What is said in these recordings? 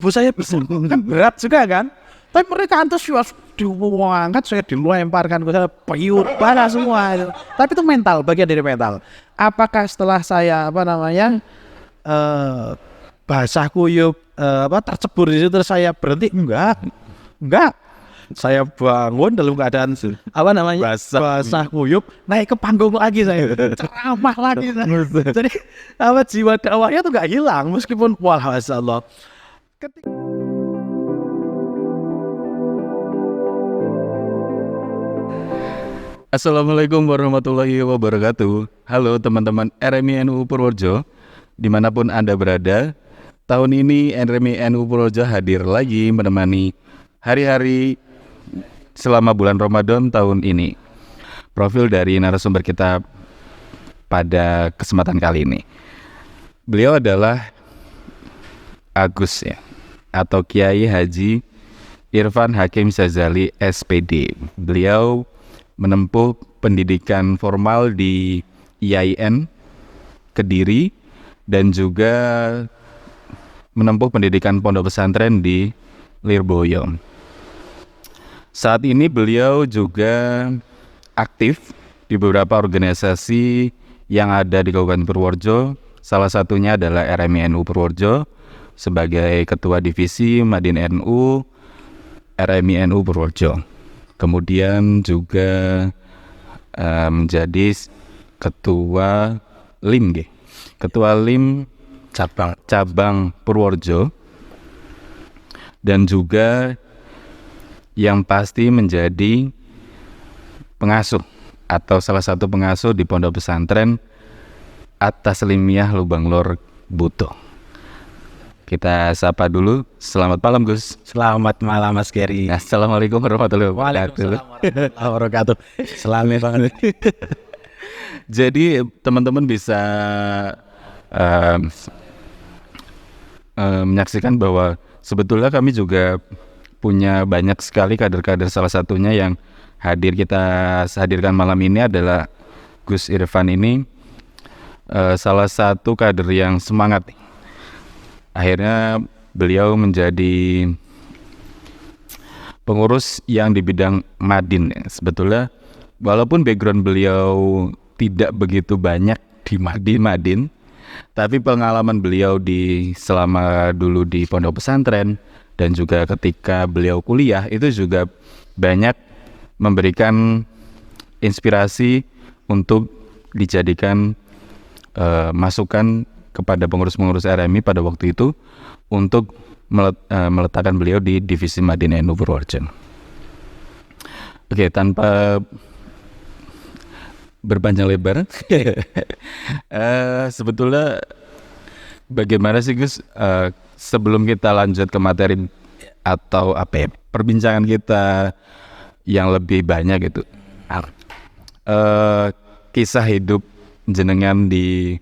ibu saya bisa, kan berat juga kan. Tapi mereka antusias, diangkat saya dilemparkan ke saya, piyur, bara semua itu. Tapi itu mental, bagian dari mental. Apakah setelah saya basah kuyup tercebur di situ terus saya berhenti? Enggak. Saya bangun dalam keadaan basah kuyup, naik ke panggung lagi saya, ceramah lagi saya. Jadi jiwa dakwahnya tuh nggak hilang meskipun walhasillah. Assalamualaikum warahmatullahi wabarakatuh. Halo teman-teman RMI NU Purworejo, dimanapun Anda berada. Tahun ini RMI NU Purworejo hadir lagi menemani hari-hari selama bulan Ramadan tahun ini. Profil dari narasumber kita pada kesempatan kali ini, beliau adalah Agus ya, atau Kiai Haji Irfan Hakim Syazali SPD. Beliau menempuh pendidikan formal di IAIN Kediri dan juga menempuh pendidikan pondok pesantren di Lirboyo. Saat ini beliau juga aktif di beberapa organisasi yang ada di Kabupaten Purworejo. Salah satunya adalah RMI NU Purworejo sebagai Ketua Divisi Madin NU RMI NU Purworejo. Kemudian juga menjadi Ketua LIM cabang Purworejo, dan juga yang pasti menjadi pengasuh atau salah satu pengasuh di pondok pesantren At-Taslimiyah Lubang Lor Butuh. Kita sapa dulu. Selamat malam Gus. Selamat malam Mas Geri. Assalamualaikum warahmatullahi wabarakatuh. Selamat banget. Jadi teman-teman bisa menyaksikan bahwa sebetulnya kami juga punya banyak sekali kader-kader. Salah satunya yang kita hadirkan malam ini adalah Gus Irfan ini, salah satu kader yang semangat. Akhirnya beliau menjadi pengurus yang di bidang Madin. Sebetulnya walaupun background beliau tidak begitu banyak di Madin, tapi pengalaman beliau selama dulu di pondok pesantren dan juga ketika beliau kuliah itu juga banyak memberikan inspirasi untuk dijadikan masukan kepada pengurus-pengurus RMI pada waktu itu untuk meletakkan beliau di Divisi Madin NU Purworejo. Oke, tanpa berpanjang lebar, sebetulnya bagaimana sih Gus, sebelum kita lanjut ke materi atau perbincangan kita yang lebih banyak gitu, kisah hidup jenengan di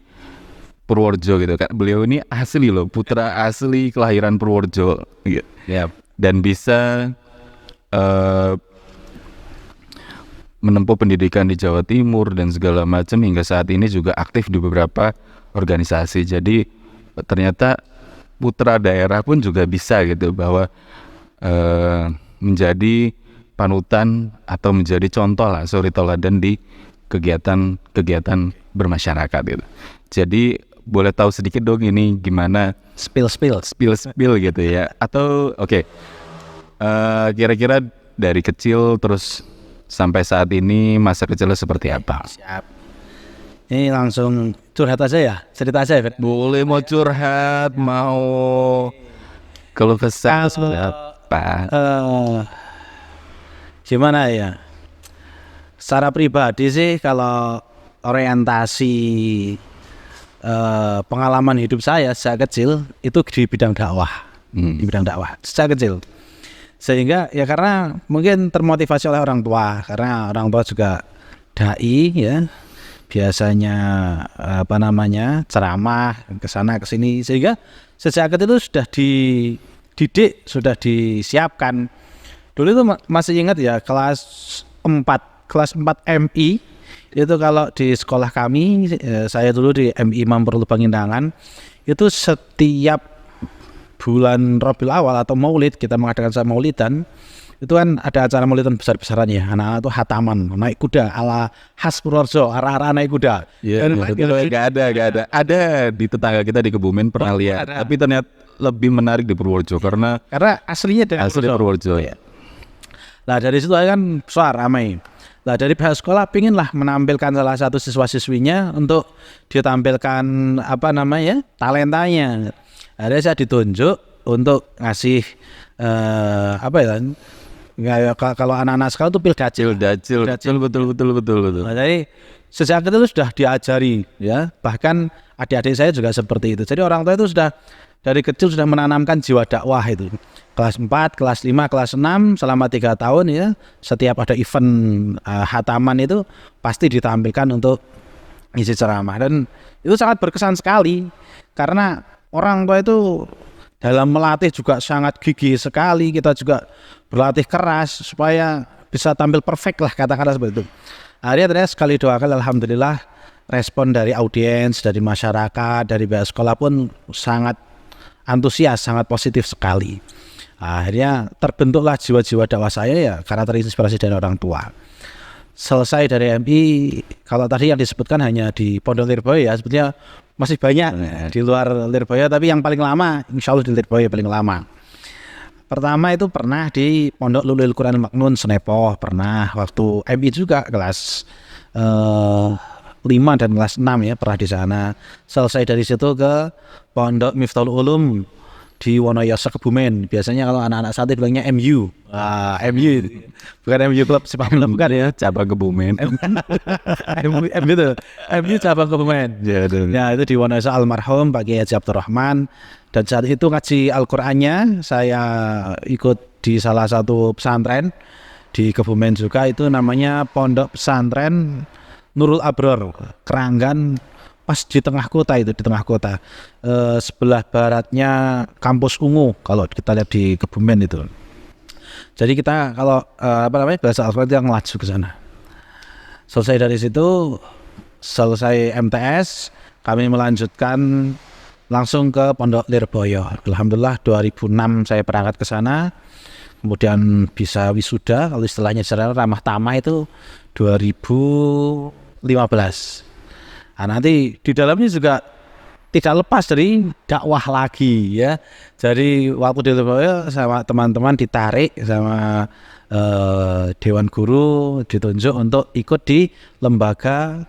Purworejo gitu kan. Beliau ini asli loh, putra asli kelahiran Purworejo gitu. Yep. Dan bisa menempuh pendidikan di Jawa Timur dan segala macam, hingga saat ini juga aktif di beberapa organisasi. Jadi ternyata putra daerah pun juga bisa gitu, bahwa menjadi panutan atau menjadi contoh lah, suri toladan di kegiatan bermasyarakat gitu. Jadi boleh tahu sedikit dong ini gimana spill gitu ya, atau kira-kira dari kecil terus sampai saat ini masa kecilnya seperti apa? Siap. Ini langsung curhat aja ya, cerita aja ya. Boleh, mau curhat, mau kalau kesal apa? Gimana ya? Secara pribadi sih, kalau orientasi pengalaman hidup saya sejak kecil itu di bidang dakwah, di bidang dakwah sejak kecil. Sehingga ya karena mungkin termotivasi oleh orang tua, karena orang tua juga dai ya, biasanya ceramah kesana kesini, sehingga sejak kecil itu sudah dididik, sudah disiapkan. Dulu itu masih ingat ya, kelas 4 MI itu, kalau di sekolah kami, saya dulu di MI Imam Perlu Bangindangan, itu setiap bulan Rabiul Awal atau Maulid, kita mengadakan acara Maulidan, itu kan ada acara Maulidan besar-besaran ya, anak-anak itu hataman naik kuda ala khas Purworejo, arah-arah naik kuda. Gak ada. Ada di tetangga kita di Kebumen pernah lihat, tapi ternyata lebih menarik di Purworejo karena aslinya dari Purworejo. Ya. Nah dari situ kan besar ramai. Nah dari pihak sekolah pinginlah menampilkan salah satu siswa-siswinya untuk ditampilkan talentanya. Akhirnya saya ditunjuk untuk ngasih kalau anak-anak sekolah itu pildacil. Betul. Nah, jadi sejak itu sudah diajari ya, bahkan adik-adik saya juga seperti itu. Jadi orang tua itu sudah dari kecil sudah menanamkan jiwa dakwah itu. Kelas 4, kelas 5, kelas 6 selama 3 tahun ya, setiap ada event hataman itu pasti ditampilkan untuk isi ceramah, dan itu sangat berkesan sekali karena orang tua itu dalam melatih juga sangat gigih sekali. Kita juga berlatih keras supaya bisa tampil perfect lah, katakanlah seperti itu. Akhirnya sekali 2 kali alhamdulillah respon dari audiens, dari masyarakat, dari pihak sekolah pun sangat antusias, sangat positif sekali. Akhirnya terbentuklah jiwa-jiwa dakwah saya ya karena terinspirasi dari orang tua. Selesai dari MI, kalau tadi yang disebutkan hanya di Pondok Lirboyo ya, sebetulnya masih banyak di luar Lirboyo, tapi yang paling lama insya Allah di Lirboyo paling lama. Pertama itu pernah di Pondok Lulul Quran Maknun Senepoh, pernah waktu MI juga kelas 5 dan kelas 6 ya, pernah di sana. Selesai dari situ ke Pondok Miftahul Ulum di Wonoyoso Kebumen. Biasanya kalau anak-anak santri bilangnya MU. MU bukan MU klub sepak bola, bukan ya, cabang Kebumen. MU cabang Kebumen. Ya itu di Wonoyoso almarhum Pak Kiai Haji Abdurrahman. Dan saat itu ngaji Al-Qur'annya saya ikut di salah satu pesantren di Kebumen juga, itu namanya Pondok Pesantren Nurul Abror, Keranggan, pas di tengah kota itu, di tengah kota. Sebelah baratnya kampus Ungu kalau kita lihat di Kebumen itu. Jadi kita kalau bahasa Al-Quran yang ngelaju ke sana. Selesai dari situ, selesai MTS, kami melanjutkan langsung ke Pondok Lirboyo. Alhamdulillah 2006 saya berangkat ke sana. Kemudian bisa wisuda, kalau istilahnya secara ramah tamah itu 2015. Nah, nanti di dalamnya juga tidak lepas dari dakwah lagi ya. Jadi waktu di Lirboyo sama teman-teman ditarik sama Dewan Guru, ditunjuk untuk ikut di lembaga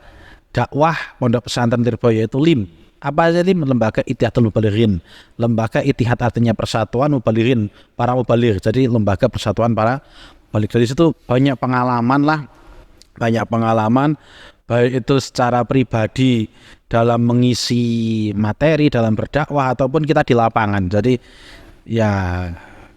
dakwah Pondok Pesantren Lirboyo, yaitu LIM. Apa aja LIM? Lembaga Ittihatul Mubalighin. Lembaga Ittihad artinya persatuan, Mubalighin para mubaligh. Jadi lembaga persatuan para mubaligh. Dari situ banyak pengalaman baik itu secara pribadi dalam mengisi materi, dalam berdakwah, ataupun kita di lapangan. Jadi ya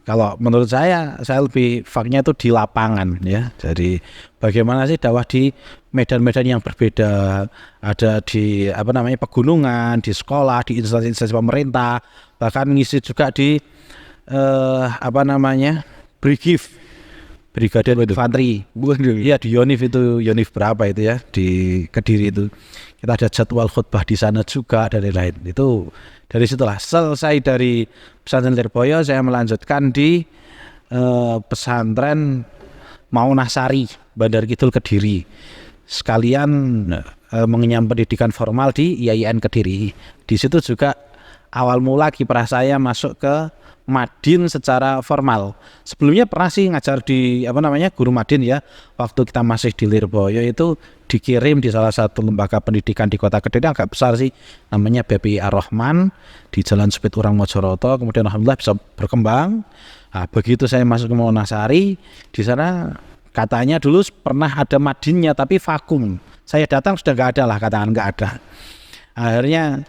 kalau menurut saya lebih faknya itu di lapangan ya. Jadi bagaimana sih dakwah di medan-medan yang berbeda, ada di pegunungan, di sekolah, di instansi-instansi pemerintah, bahkan ngisi juga di Brigade Infanteri. Iya di Yonif itu, Yonif berapa itu ya, di Kediri itu. Kita ada jadwal khutbah di sana juga dan lain-lain. Itu dari situlah selesai dari pesantren Lirboyo, saya melanjutkan di pesantren Maunasari, Bandar Kidul Kediri. Sekalian mengenyam pendidikan formal di IAIN Kediri. Di situ juga awal mula kiprah saya masuk ke Madin secara formal. Sebelumnya pernah sih ngajar di guru Madin ya. Waktu kita masih di Lirboyo itu dikirim di salah satu lembaga pendidikan di Kota Kediri, agak besar sih, namanya BPI Ar-Rahman di Jalan Supit Urang Mojoroto. Kemudian alhamdulillah bisa berkembang. Nah, begitu saya masuk ke Maunasari, di sana katanya dulu pernah ada Madinnya tapi vakum. Saya datang sudah nggak ada lah, katakan nggak ada. Akhirnya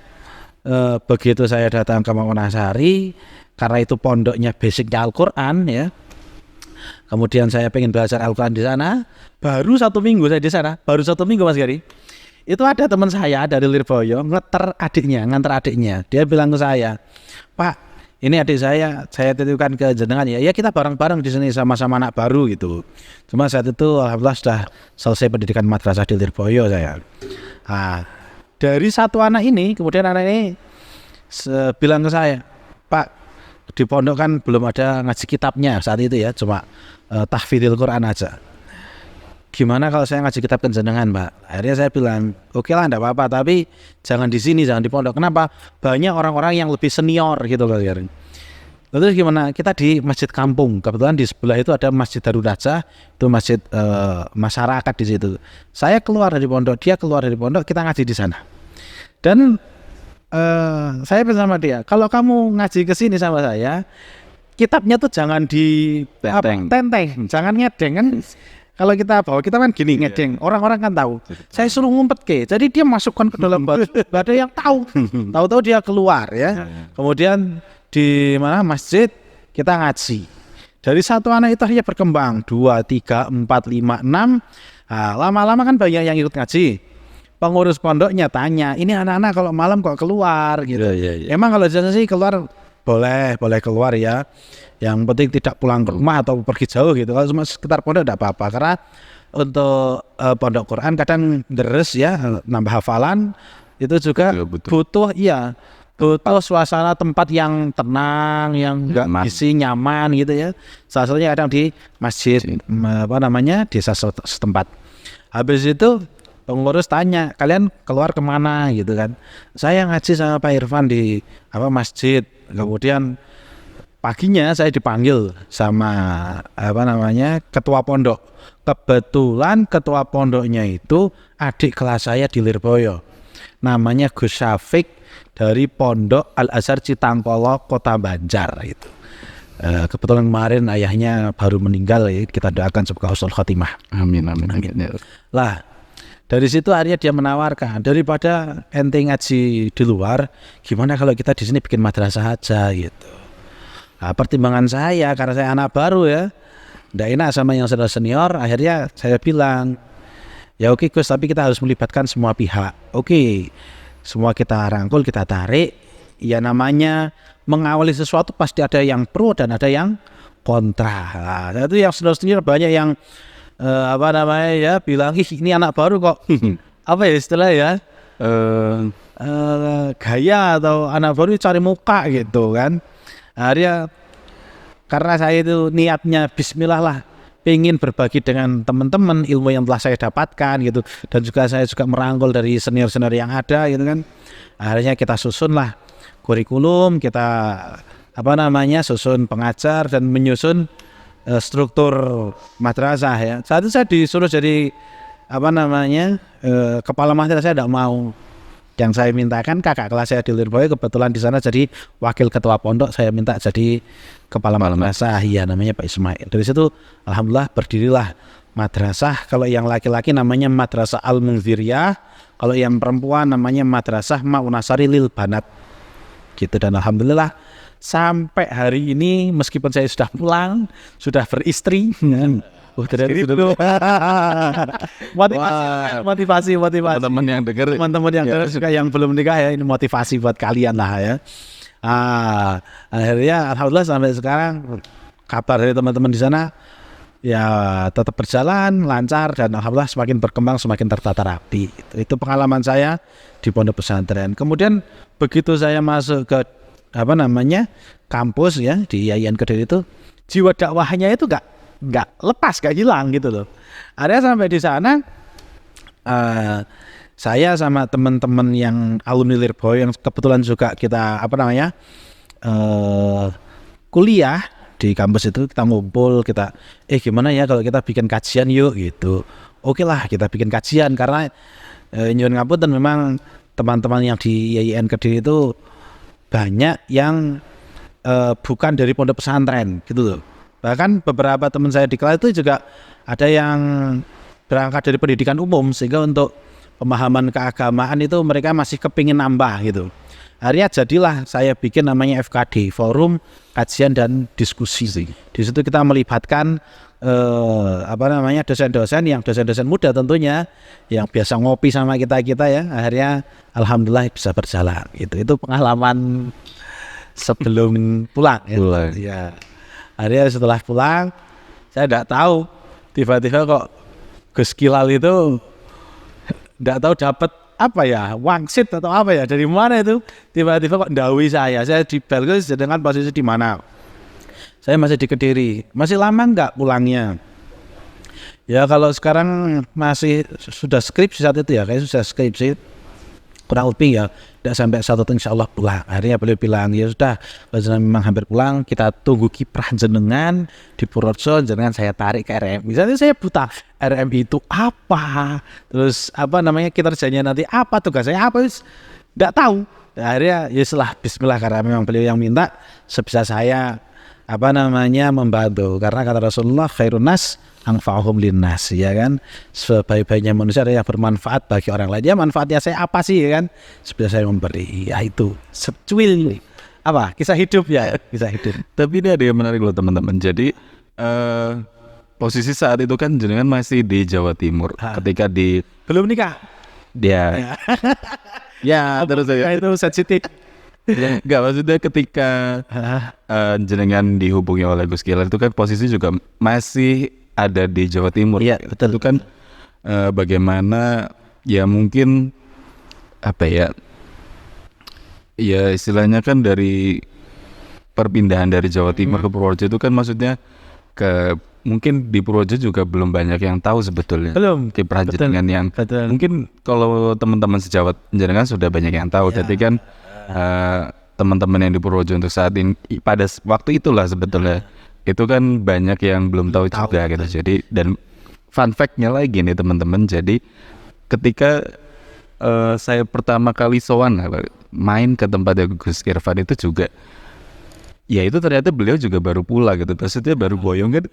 begitu saya datang ke Maunasari, karena itu pondoknya basicnya Al-Quran ya. Kemudian saya pengen belajar Al-Quran di sana. Baru 1 minggu saya di sana, baru 1 minggu Mas Gary. Itu ada teman saya dari Lirboyo nganter adiknya. Dia bilang ke saya, "Pak, ini adik saya titipkan ke jenengan ya. Ya kita bareng-bareng di sini sama-sama anak baru gitu." Cuma saat itu alhamdulillah sudah selesai pendidikan madrasah di Lirboyo saya. Nah, dari satu anak ini, kemudian anak ini bilang ke saya, "Pak, di pondok kan belum ada ngaji kitabnya saat itu ya, cuma tahfidzul Quran aja. Gimana kalau saya ngaji kitab kenjenengan, Mbak? Akhirnya saya bilang, oke lah, enggak apa-apa, tapi jangan di sini, jangan di pondok. Kenapa? Banyak orang-orang yang lebih senior gitu loh. Lalu gimana? Kita di masjid kampung. Kebetulan di sebelah itu ada Masjid Darul Najah, itu masjid masyarakat di situ. Saya keluar dari pondok, dia keluar dari pondok, kita ngaji di sana. Dan saya bilang sama dia, kalau kamu ngaji ke sini sama saya, kitabnya tuh jangan di tenteng, jangan ngedeng kan. Kalau kita bawa, kita kan gini ngedeng, orang-orang kan tahu. Saya suruh ngumpet ke, jadi dia masukkan ke dalam batu, gak ada yang tahu. Tahu-tahu dia keluar ya. Kemudian di mana masjid kita ngaji. Dari satu anak itu akhirnya berkembang 2, 3, 4, 5, 6. Nah, lama-lama kan banyak yang ikut ngaji. Pengurus pondoknya tanya, ini anak-anak kalau malam kok keluar gitu. Emang kalau jalan sih keluar boleh keluar ya. Yang penting tidak pulang ke rumah atau pergi jauh gitu. Kalau cuma sekitar pondok tidak apa-apa. Karena untuk pondok Quran kadang deres ya, nambah hafalan itu juga butuh suasana tempat yang tenang, yang enggak isi nyaman gitu ya. Salah satunya kadang di masjid desa setempat. Habis itu pengurus tanya, kalian keluar kemana gitu kan? Saya ngaji sama Pak Irfan di masjid. Kemudian paginya saya dipanggil sama ketua pondok. Kebetulan ketua pondoknya itu adik kelas saya di Lirboyo. Namanya Gus Syafiq dari Pondok Al Azhar Citangkolo, Kota Banjar itu. Kebetulan kemarin ayahnya baru meninggal ya, kita doakan semoga husnul khotimah. Amin. Lah, dari situ akhirnya dia menawarkan, daripada ente ngaji di luar, gimana kalau kita di sini bikin madrasah aja gitu. Nah, pertimbangan saya karena saya anak baru ya, nggak enak sama yang sudah senior. Akhirnya saya bilang, ya oke Gus, tapi kita harus melibatkan semua pihak. Oke, semua kita rangkul, kita tarik. Ya namanya mengawali sesuatu pasti ada yang pro dan ada yang kontra. Nah, itu yang senior banyak yang bilang, ini anak baru kok. Apa ya istilah ya? Gaya atau anak baru cari muka gitu kan. Akhirnya karena saya itu niatnya bismillah lah, pengen berbagi dengan teman-teman ilmu yang telah saya dapatkan gitu, dan juga saya juga merangkul dari senior-senior yang ada gitu kan. Akhirnya kita susun lah kurikulum, kita susun pengajar dan menyusun struktur madrasah ya. Saat itu saya disuruh jadi kepala madrasah, saya tidak mau. Yang saya mintakan kakak kelas saya di Lirboyo, kebetulan di sana jadi wakil ketua pondok, saya minta jadi kepala madrasah, ya namanya Pak Ismail. Dari situ alhamdulillah berdirilah madrasah. Kalau yang laki-laki namanya Madrasah Al-Munziriyah, kalau yang perempuan namanya Madrasah Ma'unasari Lil Banat gitu. Dan alhamdulillah sampai hari ini meskipun saya sudah pulang, sudah beristri, motivasi teman-teman yang dengar juga yang belum nikah ya, ini motivasi buat kalian lah ya. Akhirnya alhamdulillah sampai sekarang kabar dari teman-teman di sana ya tetap berjalan lancar dan alhamdulillah semakin berkembang, semakin tertata rapi. Itu pengalaman saya di pondok pesantren. Kemudian begitu saya masuk ke kampus ya di IAIN Kediri, itu jiwa dakwahnya itu nggak lepas, nggak hilang gitu loh. Ada sampai di sana saya sama teman-teman yang alumni Lirboyo yang kebetulan juga kita kuliah di kampus itu, kita ngumpul, kita gimana ya kalau kita bikin kajian yuk gitu. Oke lah, kita bikin kajian karena nyuwun ngapunten memang teman-teman yang di IAIN Kediri itu banyak yang bukan dari pondok pesantren gitu loh. Bahkan beberapa teman saya di kelas itu juga ada yang berangkat dari pendidikan umum, sehingga untuk pemahaman keagamaan itu mereka masih kepingin nambah gitu. Akhirnya jadilah saya bikin namanya FKD, Forum Kajian dan Diskusi. Di situ kita melibatkan dosen-dosen muda tentunya yang biasa ngopi sama kita ya. Akhirnya alhamdulillah bisa berjalan gitu. Itu pengalaman sebelum pulang ya. Akhirnya setelah pulang saya tidak tahu, tiba-tiba kok Gus Kilal itu tidak tahu dapat apa ya, wangsit atau apa ya, dari mana itu tiba-tiba kok ndawi saya di Belgia sedangkan posisi di mana? Saya masih di Kediri. Masih lama enggak pulangnya? Ya kalau sekarang masih sudah skripsi saat itu ya, kayak sudah skripsi kurang lebih ya, tidak sampai 1 tahun insya Allah pulang. Akhirnya beliau bilang ya sudah, memang hampir pulang, kita tunggu kiprah jenengan di Purworejo, jenengan saya tarik ke RM. Misalnya saya buta, RM itu apa, terus apa namanya kinerjanya nanti apa, tugas saya apa, tidak tahu. Akhirnya ya setelah Bismillah, karena memang beliau yang minta, sebisa saya apa namanya membantu, karena kata Rasulullah khairun nas anfa'uhum linnas, ya kan, sebaik-baiknya manusia adalah yang bermanfaat bagi orang lain. Ya manfaatnya saya apa sih, ya kan, sebisa saya memberi, ya itu secuil apa kisah hidup ya, kisah hidup. Tapi ini ada yang menarik loh teman-teman. Jadi posisi saat itu kan jenengan masih di Jawa Timur, ketika di belum nikah dia ya terus saya itu sensitif. Enggak, maksudnya ketika jenengan dihubungi oleh Gus Gilar itu kan posisi juga masih ada di Jawa Timur. Iya, betul. Itu kan bagaimana ya mungkin apa ya, ya istilahnya kan dari perpindahan dari Jawa Timur ke Purworejo itu kan maksudnya ke mungkin di Purworejo juga belum banyak yang tahu sebetulnya. Belum. Kiprah jenengan yang mungkin kalau teman-teman sejawat jenengan sudah banyak yang tahu. Jadi kan teman-teman yang di Purworejo untuk saat ini pada waktu itulah sebetulnya itu kan banyak yang belum tahu juga gitu. Jadi dan fun fact-nya lagi nih teman-teman, jadi ketika saya pertama kali sowan main ke tempatnya Gus Irfan itu juga ya itu ternyata beliau juga baru pulang gitu, maksudnya baru boyong kan.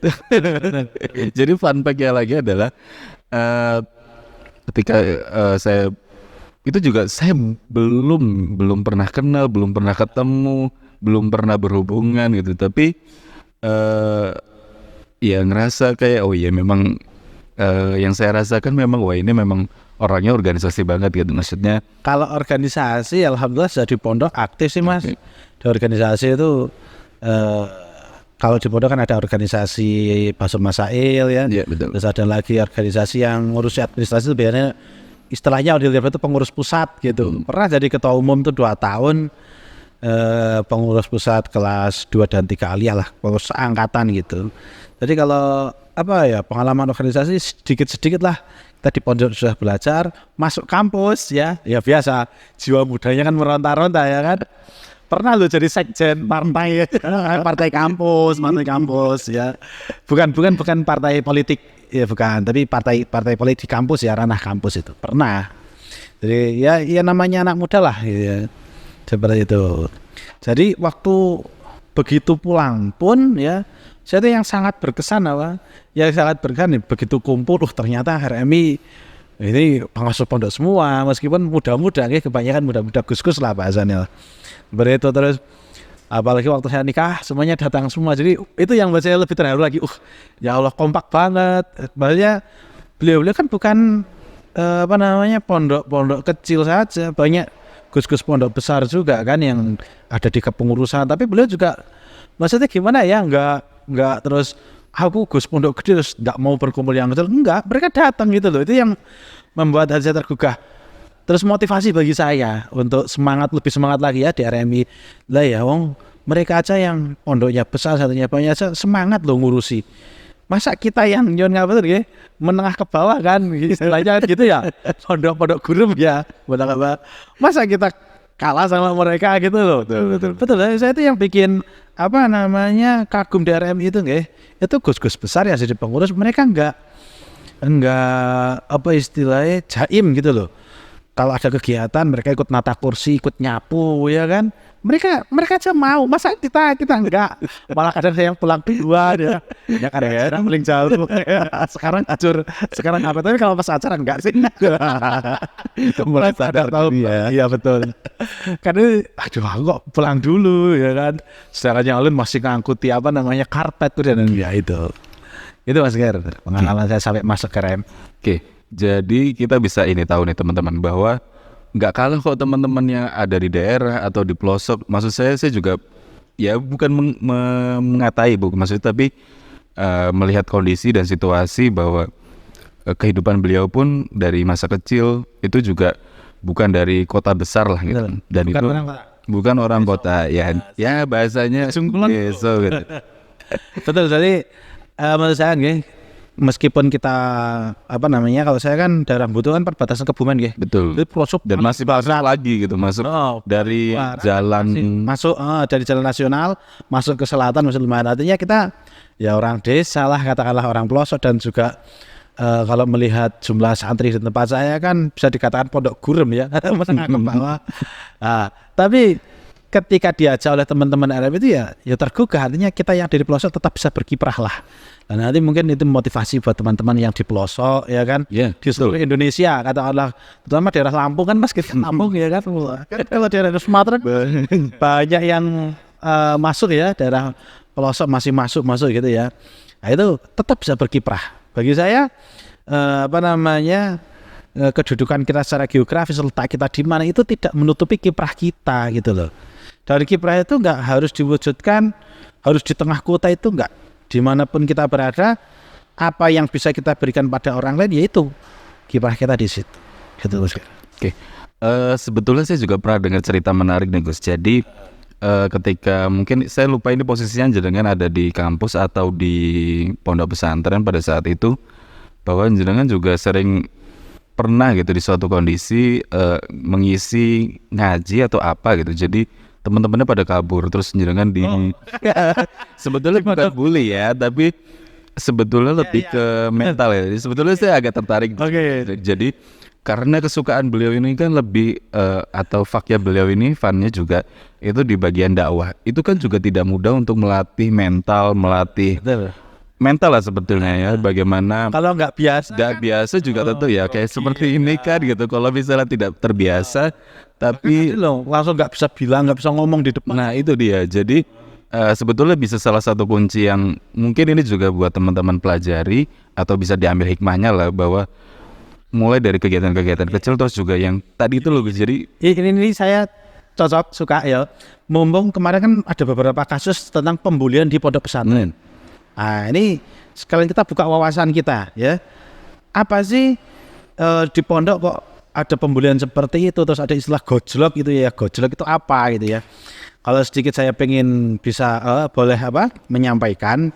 Jadi fun fact-nya lagi adalah ketika saya itu juga saya belum pernah kenal, belum pernah ketemu, belum pernah berhubungan gitu, tapi ya ngerasa kayak oh iya memang yang saya rasakan memang wah ini memang orangnya organisasi banget gitu, maksudnya. Kalau organisasi alhamdulillah sudah di pondok aktif sih Mas. Di organisasi itu kalau di pondok kan ada organisasi Basum Masail ya, betul. Terus ada lagi organisasi yang ngurusi administrasi itu biasanya istilahnya itu pengurus pusat gitu. Pernah jadi ketua umum itu 2 tahun, pengurus pusat kelas 2 dan 3 aliyah lah, pengurus angkatan gitu. Jadi kalau apa ya pengalaman organisasi sedikit-sedikit lah. Kita di pondok sudah belajar, masuk kampus ya biasa, jiwa mudanya kan meronta-ronta ya kan. Pernah lo jadi sekjen partai partai kampus ya. Bukan partai politik ya, bukan, tapi partai politik di kampus ya, ranah kampus itu. Pernah. Jadi ya namanya anak muda lah ya. Seperti itu. Jadi waktu begitu pulang pun ya, saya itu yang sangat berkesan begitu kumpul, ternyata RMI ini pengasuh pondok semua, meskipun muda-muda, kebanyakan muda-muda gus-gus lah bahasanya. Begitu terus, apalagi waktu saya nikah semuanya datang semua, jadi itu yang buat saya lebih terharu lagi. Ya Allah kompak banget. Maksudnya beliau kan bukan pondok kecil saja, banyak gus-gus pondok besar juga kan yang ada di kepengurusan, tapi beliau juga maksudnya gimana ya, enggak terus aku gus pondok gede terus enggak mau berkumpul yang kecil, enggak, mereka datang gitu loh. Itu yang membuat hati saya tergugah, terus motivasi bagi saya untuk lebih semangat lagi ya di RMI lah ya. Mereka aja yang pondoknya besar, satunya banyak aja semangat loh ngurusi, masa kita yang menengah ke bawah kan istilahnya gitu ya, pondok gurem ya, masa kita kalah sama mereka gitu loh. Betul. Saya itu yang bikin kagum di RMI itu itu gus-gus besar yang jadi pengurus, mereka enggak istilahnya jaim gitu loh. Kalau ada kegiatan mereka ikut nata kursi, ikut nyapu ya kan. Mereka aja mau, masa kita enggak. Malah kadang saya yang pulang duluan ya. Ya kadang paling jauh. Sekarang apa, tapi kalau pas acara enggak sih. Mulai sadar tahu ya. Iya betul. Karena aku kok pulang dulu ya kan. Secaranya ulun masih ngangkuti karpet tuh dan ya itu. Itu Mas Ger, pengalaman saya sampai masuk ke RM. Oke. Jadi kita bisa tahu nih teman-teman bahwa nggak kalah kok teman-teman yang ada di daerah atau di pelosok. Maksud saya juga ya bukan mengatai maksudnya, tapi melihat kondisi dan situasi bahwa kehidupan beliau pun dari masa kecil itu juga bukan dari kota besar lah gitu. Betul. Dan Bukan itu orang kota. bukan orang kota ya bahasanya Sunggulan. deso gitu. Betul, jadi menurut saya nggih, meskipun kita kalau saya kan daerah Butuh kan perbatasan Kebumen nggih. Betul. Itu pelosok Dan masih masuk lagi gitu, masuk dari jalan masuk dari jalan nasional masuk ke selatan masuk lumayan, artinya kita ya orang desa lah, katakanlah orang pelosok. Dan juga kalau melihat jumlah santri di tempat saya kan bisa dikatakan pondok gurem ya, menengah ke bawah. Nah, tapi ketika diajak oleh teman-teman Arab itu ya tergugah, artinya kita yang dari pelosok tetap bisa berkiprah lah. Dan nanti mungkin itu motivasi buat teman-teman yang di pelosok ya kan, di seluruh Indonesia, katakanlah terutama daerah Lampung kan Mas, kita Lampung ya kan. Kalau daerah Sumatera banyak yang masuk ya, daerah pelosok masih masuk gitu ya. Nah, itu tetap bisa berkiprah. Bagi saya kedudukan kita secara geografis, letak kita di mana itu tidak menutupi kiprah kita gitu loh. Dari kiprah itu nggak harus diwujudkan harus di tengah kota, itu nggak. Dimanapun kita berada, apa yang bisa kita berikan pada orang lain, yaitu kiprah kita di situ. Gitu, Gus. Oke. Sebetulnya saya juga pernah dengar cerita menarik nih, Gus. Jadi ketika mungkin saya lupa ini posisinya jenengan ada di kampus atau di pondok pesantren pada saat itu, bahwa jenengan juga sering pernah gitu di suatu kondisi mengisi ngaji atau apa gitu. Jadi teman-temannya pada kabur, terus jenengan sebetulnya bukan bully ya, tapi sebetulnya lebih ke mental ya. Sebetulnya saya agak tertarik. Jadi karena kesukaan beliau ini kan lebih atau fakya beliau ini funnya juga itu di bagian dakwah. Itu kan juga tidak mudah untuk melatih mental, mental lah sebetulnya ya. Bagaimana kalau nggak biasa juga tentu ya kayak seperti ini kan gitu. Kalau misalnya tidak terbiasa, tapi langsung nggak bisa bilang, nggak bisa ngomong di depan. Nah itu dia. Jadi sebetulnya bisa salah satu kunci yang mungkin ini juga buat teman-teman pelajari atau bisa diambil hikmahnya lah, bahwa mulai dari kegiatan-kegiatan kecil, terus juga yang tadi itu loh. Jadi ini saya cocok suka ya. Mumpung kemarin kan ada beberapa kasus tentang pembulian di pondok pesantren. Nah ini sekalian kita buka wawasan kita ya. Apa sih di pondok kok ada pembulian seperti itu, terus ada istilah gojlok gitu ya. Gojlok itu apa gitu ya. Kalau sedikit saya pengen bisa menyampaikan,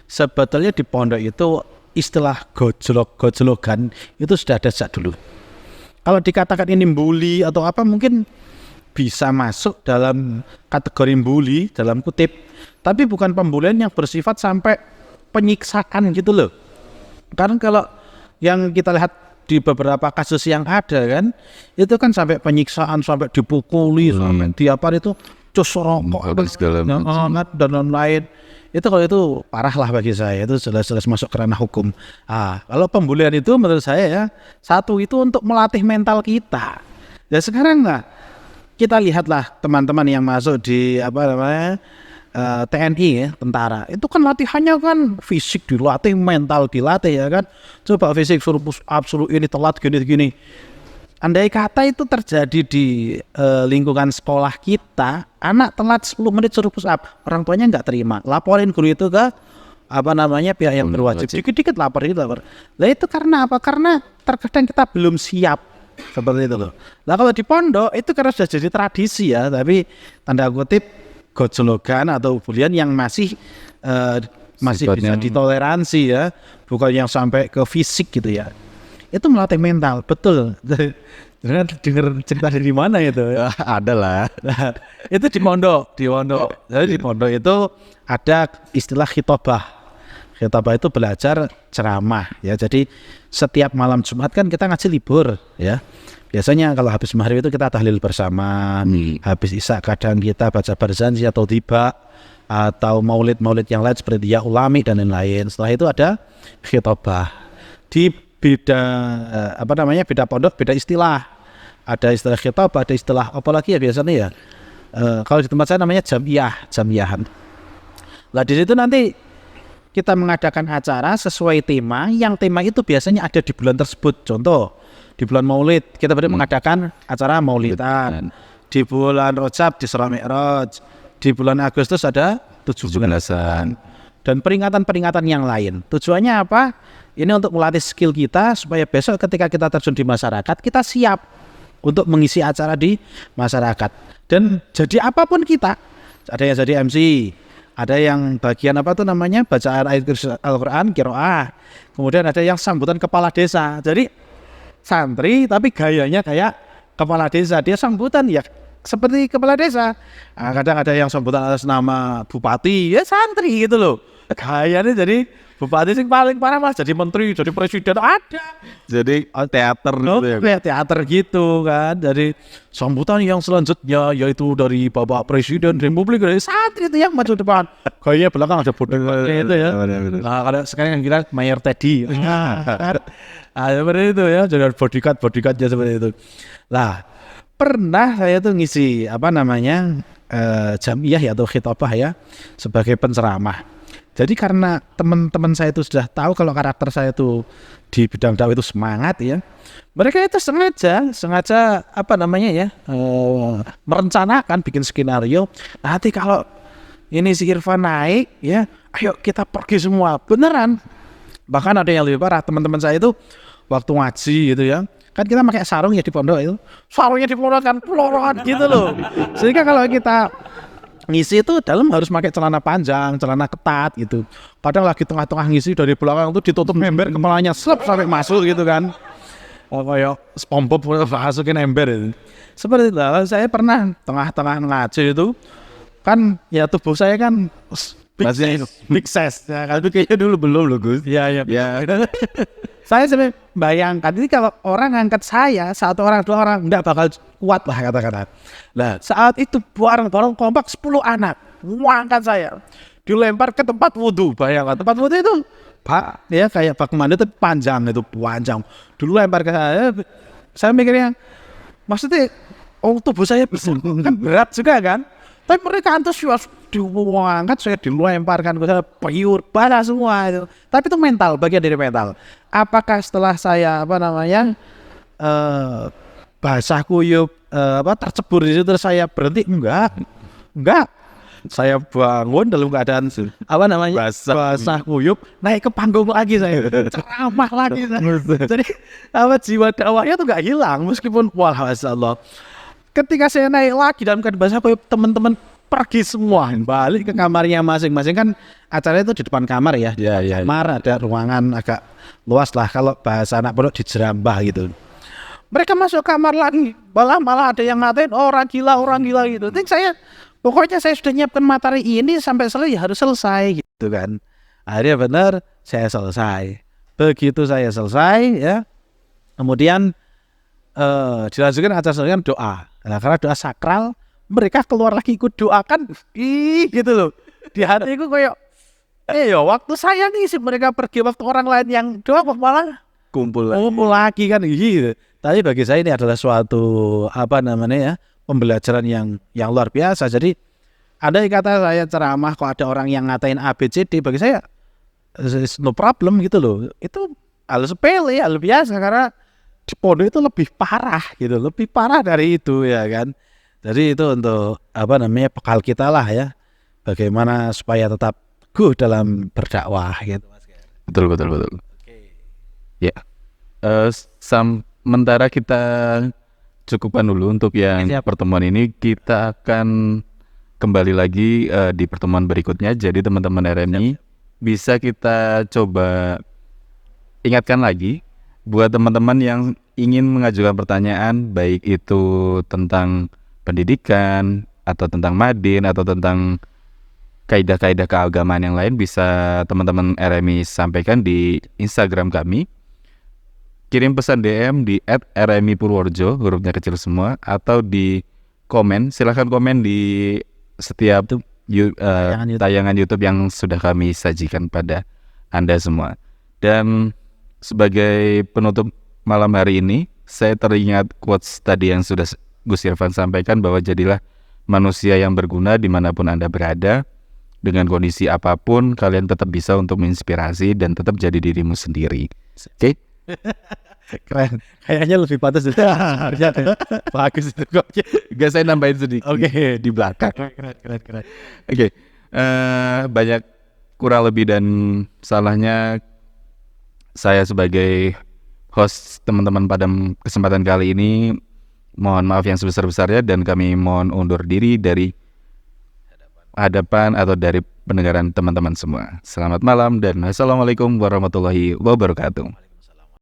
sebetulnya di pondok itu istilah gojlokan itu sudah ada sejak dulu. Kalau dikatakan ini bully atau apa, mungkin bisa masuk dalam kategori bully dalam kutip, tapi bukan pembulian yang bersifat sampai penyiksaan gitu loh. Karena kalau yang kita lihat di beberapa kasus yang ada kan, itu kan sampai penyiksaan, sampai dipukuli, sampai diapar itu cus rokok dan lain-lain. Itu kalau itu parah lah bagi saya, itu jelas-jelas masuk ke ranah hukum. Kalau pembulian itu menurut saya ya, satu itu untuk melatih mental kita. Ya sekarang lah kita lihatlah teman-teman yang masuk di TNI ya, tentara. Itu kan latihannya kan fisik dilatih, mental dilatih ya kan. Coba fisik suruh push up, suruh ini telat gini-gini. Andai kata itu terjadi di lingkungan sekolah kita, anak telat 10 menit suruh push up, orang tuanya nggak terima, laporin guru itu ke pihak yang berwajib. Dikit-dikit lapor. Lah itu karena apa? Karena terkadang kita belum siap seperti itu loh. Lah kalau di pondok itu karena sudah jadi tradisi ya, tapi tanda kutip gojlokan atau bulian yang masih bisa ditoleransi ya, bukan yang sampai ke fisik gitu ya. Itu melatih mental, betul. Dengar cerita dari mana itu? Ada lah. Nah, itu di pondok. Jadi di pondok itu ada istilah khitobah. Khitobah itu belajar ceramah ya. Jadi setiap malam Jumat kan kita ngaji libur ya. Biasanya kalau habis maghrib itu kita tahlil bersama. Habis isya kadang kita baca barzanji atau tiba, atau maulid yang lain seperti ya ulami dan lain-lain. Setelah itu ada khitobah. Di beda pondok beda istilah. Ada istilah khitobah, ada istilah apa lagi ya biasanya ya. Kalau di tempat saya namanya jamiahan. Lah di situ nanti kita mengadakan acara sesuai tema, yang tema itu biasanya ada di bulan tersebut. Contoh di bulan Maulid kita mengadakan acara Maulidan. Di bulan Rajab di Isra Mi'raj. Di bulan Agustus ada 17-an. Dan peringatan-peringatan yang lain. Tujuannya apa? Ini untuk melatih skill kita supaya besok ketika kita terjun di masyarakat kita siap. untuk mengisi acara di masyarakat. Dan jadi apapun kita, ada yang jadi MC, ada yang bagian apa tuh namanya bacaan ayat Al-Quran, qiraah, kemudian ada yang sambutan kepala desa. Jadi santri tapi gayanya kayak kepala desa, dia sambutan ya seperti kepala desa. Nah, kadang ada yang sambutan atas nama bupati, ya santri gitu loh. Gayanya jadi bupati sing paling parah mas jadi menteri, jadi presiden ada. Jadi teater gitu ya. Kayak teater gitu kan. Jadi sambutan yang selanjutnya yaitu dari Bapak Presiden Republik dari santri itu yang maju depan. Kayaknya belakang ada bodyguard itu ya. Nah kalau sekarang yang kira Mayor Teddy. Nah seperti itu ya. Jadi bodyguardnya seperti itu. Lah pernah saya tuh ngisi apa namanya jamiah ya, atau khitobah ya, sebagai penceramah. Jadi karena teman-teman saya itu sudah tahu kalau karakter saya itu di bidang dakwah itu semangat ya, mereka itu sengaja apa namanya ya, merencanakan bikin skenario. Nanti kalau ini si Irfan naik ya, ayo kita pergi semua, beneran. Bahkan ada yang lebih parah, teman-teman saya itu waktu ngaji gitu ya, kan kita pakai sarung ya di pondok itu, sarungnya di pondok kan pelorokan gitu loh. Sehingga kalau kita ngisi itu dalam harus pakai celana panjang, celana ketat gitu. Kadang lagi tengah-tengah ngisi dari belakang itu ditutup ember, kepalanya slep sampai masuk gitu kan. Kayak SpongeBob masukin ember itu. Seperti itu. Saya pernah tengah-tengah ngaji itu kan ya tubuh saya kan big size ya, tapi kayaknya dulu belum loh Gus. Iya. Saya sampai bayangkan ini kalau orang ngangkat saya, satu orang dua orang enggak bakal kuat lah kata-kata. Nah saat itu bareng-bareng kompak 10 anak ngangkat saya, dilempar ke tempat wudhu. Bayangkan tempat wudhu itu pak ya kayak bak mandi tapi panjang, dulu lempar ke saya mikirnya maksudnya tubuh saya kan berat juga kan, tapi mereka antusias diangkat, saya dilemparkan ke sana, payur bala semua itu. Tapi itu mental, bagian dari mental. Apakah setelah saya apa namanya basah kuyup tercebur di situ terus saya berhenti? Enggak. Saya bangun dalam keadaan apa namanya basah kuyup, naik ke panggung lagi saya, ceramah lagi saya. Jadi jiwa dakwahnya tuh nggak hilang meskipun walhasillah. Ketika saya naik lagi dalam keadaan basah kuyup, teman-teman pergi semua balik ke kamarnya masing-masing. Kan acaranya itu di depan kamar ya. Kamar ada ruangan agak luas lah, kalau bahasa anak pondok di jerambah gitu. Mereka masuk kamar lagi, malah ada yang ngatain orang gila gitu. Pokoknya saya sudah nyiapkan materi ini sampai selesai ya harus selesai gitu kan. Akhirnya benar saya selesai. Begitu saya selesai ya, kemudian dilanjutkan acara dengan doa. Nah, karena doa sakral, mereka keluar lagi ikut doakan, gitu loh. Di hatiku kayak, waktu saya ngisi mereka pergi, waktu orang lain yang doa kok malah kumpul lagi kan gitu. Tapi bagi saya ini adalah suatu apa namanya ya, pembelajaran yang luar biasa. Jadi ada yang kata saya ceramah kok ada orang yang ngatain ABCD, bagi saya no problem gitu loh. Itu hal sepele, hal biasa, karena di pondok itu lebih parah gitu, lebih parah dari itu ya kan. Jadi itu untuk apa namanya bekal kita lah ya, bagaimana supaya tetap teguh dalam berdakwah gitu Mas. Betul. Okay. Ya, sementara kita cukupkan dulu untuk yang pertemuan ini. Kita akan kembali lagi di pertemuan berikutnya. Jadi teman-teman RMI bisa kita coba ingatkan lagi buat teman-teman yang ingin mengajukan pertanyaan, baik itu tentang pendidikan atau tentang Madin atau tentang kaidah-kaidah keagamaan yang lain, bisa teman-teman RMI sampaikan di Instagram kami. Kirim pesan DM di @rmipurworejo, hurufnya kecil semua, atau di komen, silahkan komen di setiap tayangan YouTube yang sudah kami sajikan pada Anda semua. Dan sebagai penutup malam hari ini, saya teringat quotes tadi yang sudah Gus Irfan sampaikan, bahwa jadilah manusia yang berguna dimanapun Anda berada. Dengan kondisi apapun, kalian tetap bisa untuk menginspirasi dan tetap jadi dirimu sendiri. Oke? Keren. Kayaknya lebih pantas itu. Bagus itu kok. Gak, saya nambahin sedikit. Oke. Di belakang. Keren. Oke. Banyak kurang lebih dan salahnya saya sebagai host teman-teman pada kesempatan kali ini Mohon maaf yang sebesar-besarnya dan kami mohon undur diri dari hadapan atau dari pendengaran teman-teman semua. Selamat malam dan wassalamualaikum warahmatullahi wabarakatuh.